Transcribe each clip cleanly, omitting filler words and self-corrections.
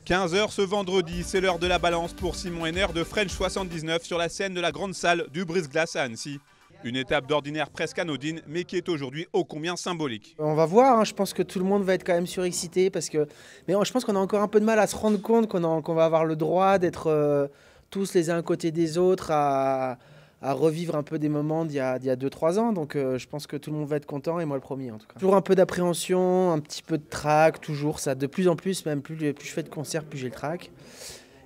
15h ce vendredi, c'est l'heure de la balance pour Simon Henner de French 79 sur la scène de la grande salle du Brise-Glace à Annecy. Une étape d'ordinaire presque anodine, mais qui est aujourd'hui ô combien symbolique. On va voir, hein. Je pense que tout le monde va être quand même surexcité mais je pense qu'on a encore un peu de mal à se rendre compte qu'on va avoir le droit d'être tous les uns à côté des autres à revivre un peu des moments d'il y a 2-3 ans. Donc je pense que tout le monde va être content et moi le premier en tout cas. Toujours un peu d'appréhension, un petit peu de trac, toujours ça de plus en plus, même plus je fais de concerts, plus j'ai le trac.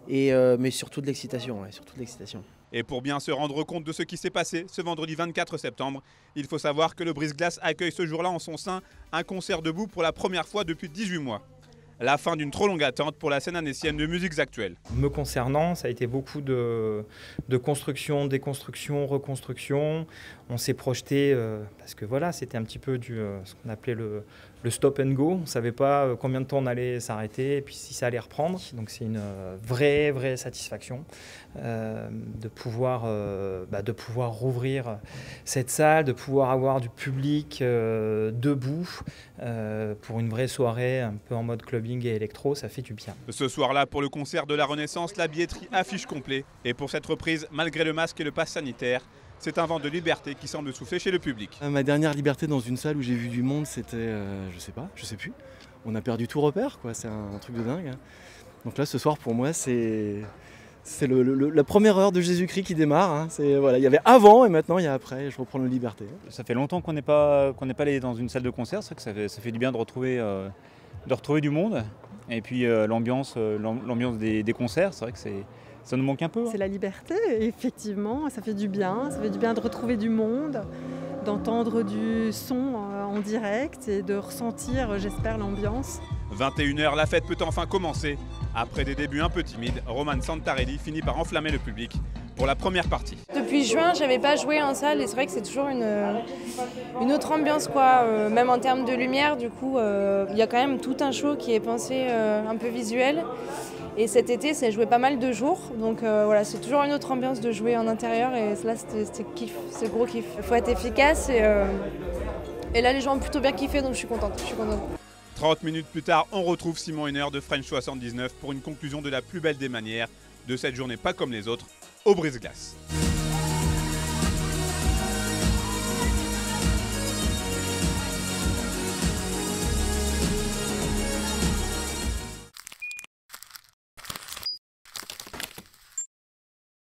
Mais surtout de l'excitation, surtout de l'excitation. Et pour bien se rendre compte de ce qui s'est passé ce vendredi 24 septembre, il faut savoir que le Brise-Glace accueille ce jour-là en son sein un concert debout pour la première fois depuis 18 mois. La fin d'une trop longue attente pour la scène annécienne de musiques actuelles. Me concernant, ça a été beaucoup de construction, déconstruction, reconstruction. On s'est projeté, parce que voilà, c'était un petit peu ce qu'on appelait le stop and go. On ne savait pas combien de temps on allait s'arrêter et puis si ça allait reprendre. Donc c'est une vraie satisfaction de pouvoir rouvrir cette salle, de pouvoir avoir du public debout pour une vraie soirée un peu en mode clubbing et électro, ça fait du bien. Ce soir-là, pour le concert de la Renaissance, la billetterie affiche complet. Et pour cette reprise, malgré le masque et le pass sanitaire, c'est un vent de liberté qui semble souffler chez le public. Ma dernière liberté dans une salle où j'ai vu du monde, c'était, je sais plus. On a perdu tout repère, quoi. C'est un truc de dingue. Donc là, ce soir, pour moi, c'est la première heure de Jésus-Christ qui démarre. Hein. Voilà, il y avait avant et maintenant il y a après. Je reprends la liberté. Ça fait longtemps qu'on n'est pas allé dans une salle de concert. C'est vrai que ça fait du bien de retrouver du monde. Et puis l'ambiance des concerts, c'est vrai que ça nous manque un peu. C'est la liberté, effectivement, ça fait du bien. Ça fait du bien de retrouver du monde, d'entendre du son en direct et de ressentir, j'espère, l'ambiance. 21h, la fête peut enfin commencer. Après des débuts un peu timides, Roman Santarelli finit par enflammer le public pour la première partie. Depuis juin, j'avais pas joué en salle et c'est vrai que c'est toujours une autre ambiance, quoi. Même en termes de lumière, du coup, il y a quand même tout un show qui est pensé un peu visuel. Et cet été, c'est joué pas mal de jours, donc voilà, c'est toujours une autre ambiance de jouer en intérieur et là, c'était kiff, c'est gros kiff. Il faut être efficace et là, les gens ont plutôt bien kiffé, donc je suis contente. 30 minutes plus tard, on retrouve Simon Henner de French 79 pour une conclusion de la plus belle des manières de cette journée pas comme les autres au Brise-Glace.